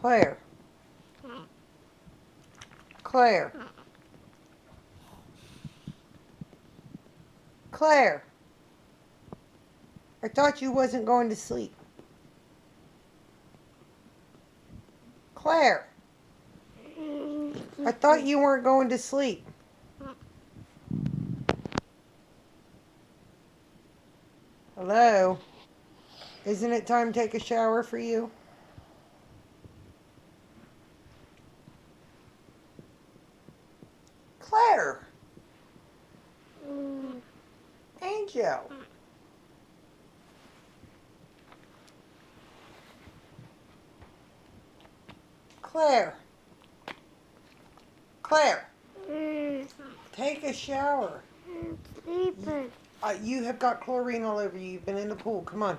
Claire. Claire. Claire. I thought you wasn't going to sleep. Claire. I thought you weren't going to sleep. Hello? Isn't it time to take a shower for you? Claire. Angel. Claire. Claire. Take a shower. I'm sleeping. You have got chlorine all over you. You've been in the pool. Come on.